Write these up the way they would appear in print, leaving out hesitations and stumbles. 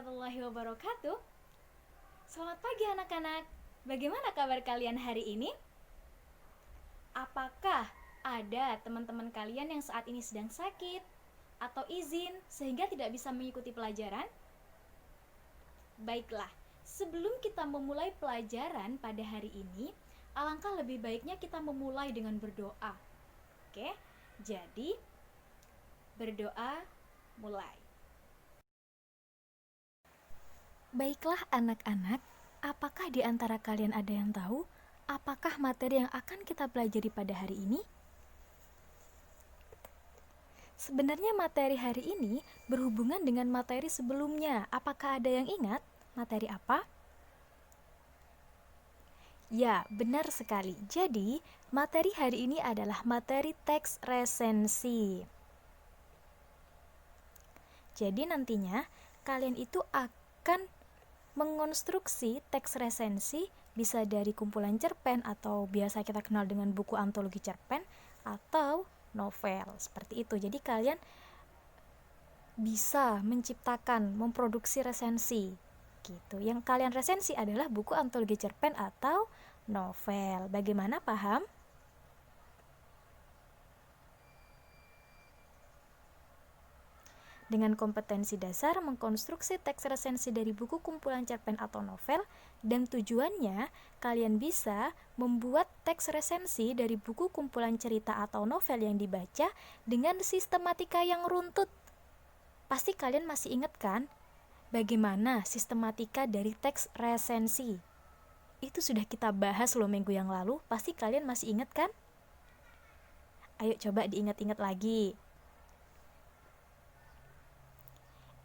warahmatullahi wabarakatuh. Selamat pagi anak-anak. Bagaimana kabar kalian hari ini? Apakah ada teman-teman kalian yang saat ini sedang sakit atau izin sehingga tidak bisa mengikuti pelajaran? Baiklah, sebelum kita memulai pelajaran pada hari ini, alangkah lebih baiknya kita memulai dengan berdoa. Oke, jadi berdoa mulai. Baiklah anak-anak, apakah di antara kalian ada yang tahu apakah materi yang akan kita pelajari pada hari ini? Sebenarnya materi hari ini berhubungan dengan materi sebelumnya. Apakah ada yang ingat materi apa? Ya, benar sekali. Jadi, materi hari ini adalah materi teks resensi. Jadi nantinya kalian itu akan mengonstruksi teks resensi, bisa dari kumpulan cerpen atau biasa kita kenal dengan buku antologi cerpen atau novel, seperti itu. Jadi kalian bisa menciptakan, memproduksi resensi gitu. Yang kalian resensi adalah buku antologi cerpen atau novel. Bagaimana, paham? Dengan kompetensi dasar mengkonstruksi teks resensi dari buku kumpulan cerpen atau novel, dan tujuannya kalian bisa membuat teks resensi dari buku kumpulan cerita atau novel yang dibaca dengan sistematika yang runtut. Pasti kalian masih ingat kan bagaimana sistematika dari teks resensi? Itu sudah kita bahas loh minggu yang lalu, pasti kalian masih ingat kan? Ayo coba diingat-ingat lagi.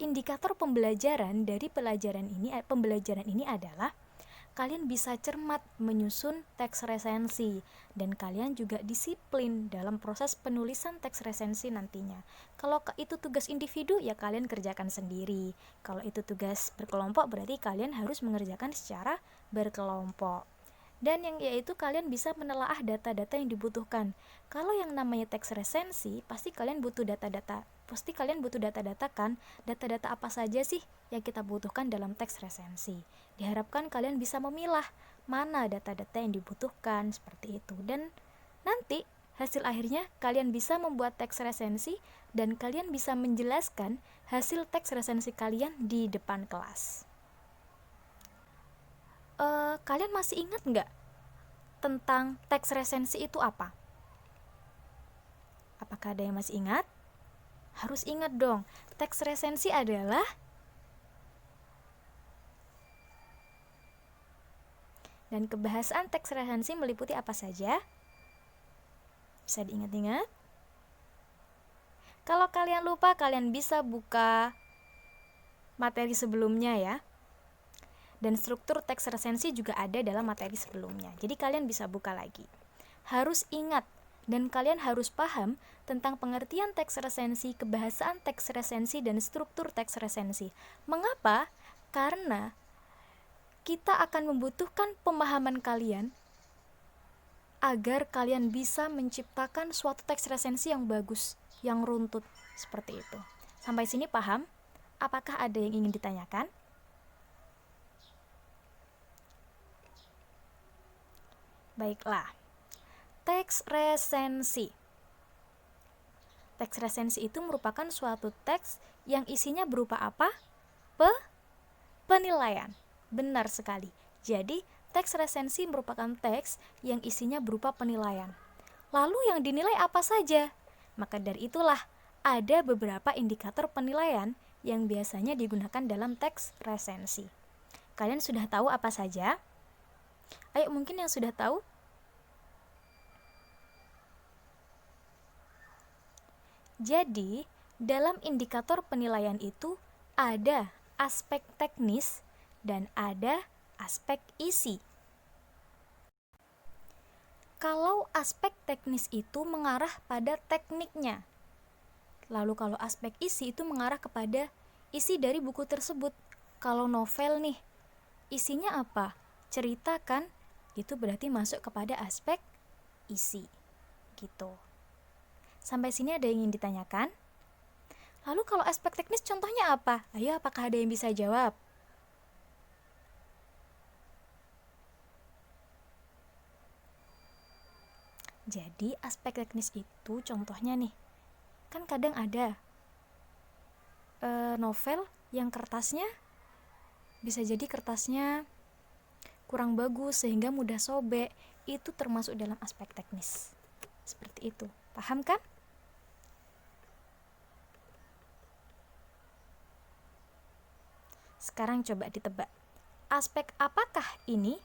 Indikator pembelajaran dari pembelajaran ini adalah kalian bisa cermat menyusun teks resensi dan kalian juga disiplin dalam proses penulisan teks resensi nantinya. Kalau itu tugas individu ya kalian kerjakan sendiri. Kalau itu tugas berkelompok berarti kalian harus mengerjakan secara berkelompok. Dan yang yaitu kalian bisa menelaah data-data yang dibutuhkan. Kalau yang namanya teks resensi, pasti kalian butuh data-data kan, data-data apa saja sih yang kita butuhkan dalam teks resensi. Diharapkan kalian bisa memilah mana data-data yang dibutuhkan, seperti itu. Dan nanti hasil akhirnya kalian bisa membuat teks resensi dan kalian bisa menjelaskan hasil teks resensi kalian di depan kelas. Kalian masih ingat nggak tentang teks resensi itu apa? Apakah ada yang masih ingat? Harus ingat dong, teks resensi adalah dan kebahasan teks resensi meliputi apa saja? Bisa diingat-ingat? Kalau kalian lupa, kalian bisa buka materi sebelumnya ya. Dan struktur teks resensi juga ada dalam materi sebelumnya. Jadi kalian bisa buka lagi. Harus ingat dan kalian harus paham tentang pengertian teks resensi, kebahasaan teks resensi, dan struktur teks resensi. Mengapa? Karena kita akan membutuhkan pemahaman kalian agar kalian bisa menciptakan suatu teks resensi yang bagus, yang runtut, seperti itu. Sampai sini paham? Apakah ada yang ingin ditanyakan? Baiklah, teks resensi. Teks resensi itu merupakan suatu teks yang isinya berupa apa? Penilaian. Benar sekali. Jadi, teks resensi merupakan teks yang isinya berupa penilaian. Lalu yang dinilai apa saja? Maka dari itulah, ada beberapa indikator penilaian yang biasanya digunakan dalam teks resensi. Kalian sudah tahu apa saja? Ayo, mungkin yang sudah tahu. Jadi, dalam indikator penilaian itu ada aspek teknis dan ada aspek isi. Kalau aspek teknis itu mengarah pada tekniknya, lalu kalau aspek isi itu mengarah kepada isi dari buku tersebut. Kalau novel nih, isinya apa? Cerita kan? Itu berarti masuk kepada aspek isi. Gitu. Sampai sini ada yang ingin ditanyakan? Lalu kalau aspek teknis contohnya apa? Ayo, apakah ada yang bisa jawab? Jadi aspek teknis itu contohnya nih, kan kadang ada novel yang kertasnya bisa jadi kertasnya kurang bagus sehingga mudah sobek, itu termasuk dalam aspek teknis. Seperti itu, paham kan? Sekarang coba ditebak, aspek apakah ini?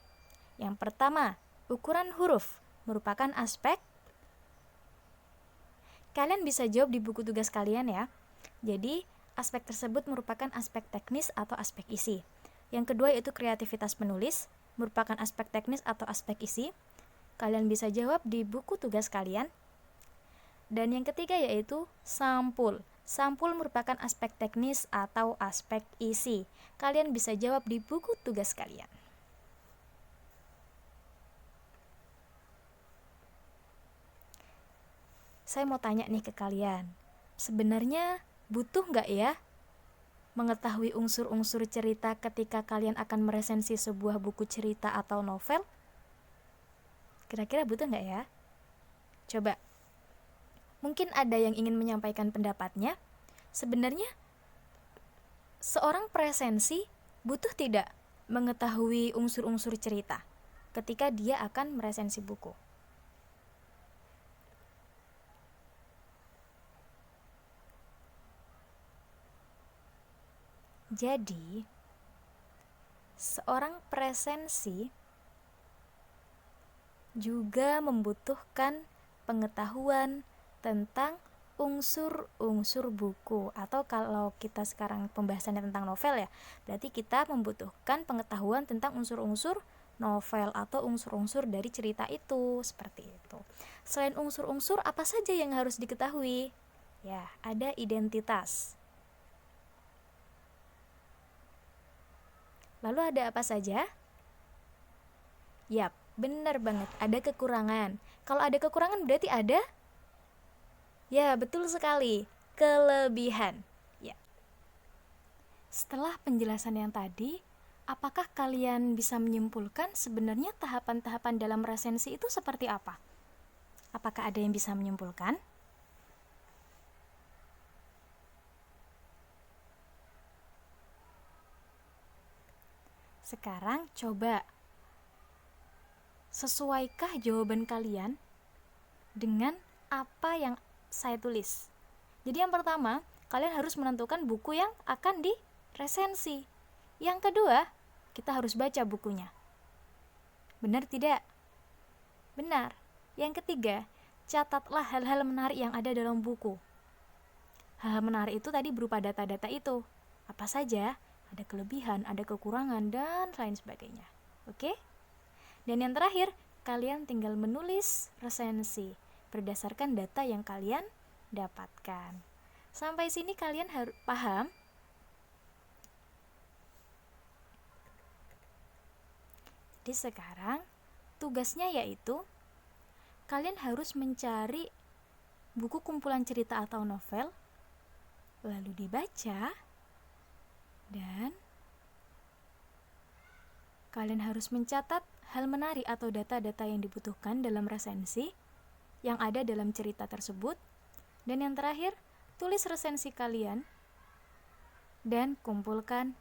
Yang pertama, ukuran huruf merupakan aspek. Kalian bisa jawab di buku tugas kalian ya. Jadi, aspek tersebut merupakan aspek teknis atau aspek isi. Yang kedua yaitu kreativitas penulis, merupakan aspek teknis atau aspek isi. Kalian bisa jawab di buku tugas kalian. Dan yang ketiga yaitu sampul. Sampul merupakan aspek teknis atau aspek isi. Kalian bisa jawab di buku tugas kalian. Saya mau tanya nih ke kalian, sebenarnya butuh nggak ya mengetahui unsur-unsur cerita ketika kalian akan meresensi sebuah buku cerita atau novel? Kira-kira butuh nggak ya? Coba, mungkin ada yang ingin menyampaikan pendapatnya. Sebenarnya, seorang presensi butuh tidak mengetahui unsur-unsur cerita ketika dia akan meresensi buku? Jadi, seorang presensi juga membutuhkan pengetahuan tentang unsur-unsur buku, atau kalau kita sekarang pembahasannya tentang novel ya, berarti kita membutuhkan pengetahuan tentang unsur-unsur novel atau unsur-unsur dari cerita itu, seperti itu. Selain unsur-unsur, apa saja yang harus diketahui? Ya, ada identitas. Lalu ada apa saja? Yap, benar banget, ada kekurangan. Kalau ada kekurangan berarti ada? Ya, betul sekali, kelebihan. Ya. Setelah penjelasan yang tadi, apakah kalian bisa menyimpulkan sebenarnya tahapan-tahapan dalam resensi itu seperti apa? Apakah ada yang bisa menyimpulkan? Sekarang coba, sesuaikah jawaban kalian dengan apa yang saya tulis? Jadi yang pertama, kalian harus menentukan buku yang akan diresensi. Yang kedua, kita harus baca bukunya. Benar tidak? Benar. Yang ketiga, catatlah hal-hal menarik yang ada dalam buku. Hal-hal menarik itu tadi berupa data-data itu. Apa saja? Ada kelebihan, ada kekurangan, dan lain sebagainya. Oke? Dan yang terakhir, kalian tinggal menulis resensi berdasarkan data yang kalian dapatkan. Sampai sini kalian harus paham? Jadi sekarang tugasnya yaitu kalian harus mencari buku kumpulan cerita atau novel, lalu dibaca, dan kalian harus mencatat hal menarik atau data-data yang dibutuhkan dalam resensi yang ada dalam cerita tersebut. Dan yang terakhir, tulis resensi kalian dan kumpulkan.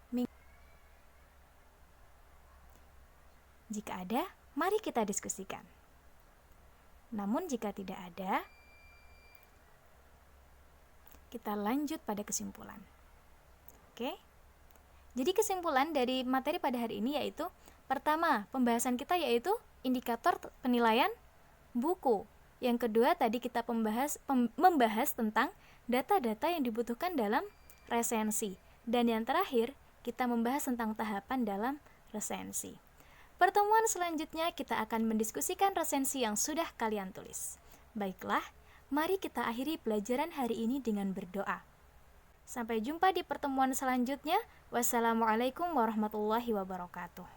Jika ada, mari kita diskusikan. Namun jika tidak ada, kita lanjut pada kesimpulan. Oke? Jadi kesimpulan dari materi pada hari ini yaitu, pertama, pembahasan kita yaitu indikator penilaian buku. Yang kedua, tadi kita membahas tentang data-data yang dibutuhkan dalam resensi. Dan yang terakhir, kita membahas tentang tahapan dalam resensi. Pertemuan selanjutnya kita akan mendiskusikan resensi yang sudah kalian tulis. Baiklah, mari kita akhiri pelajaran hari ini dengan berdoa. Sampai jumpa di pertemuan selanjutnya. Wassalamualaikum warahmatullahi wabarakatuh.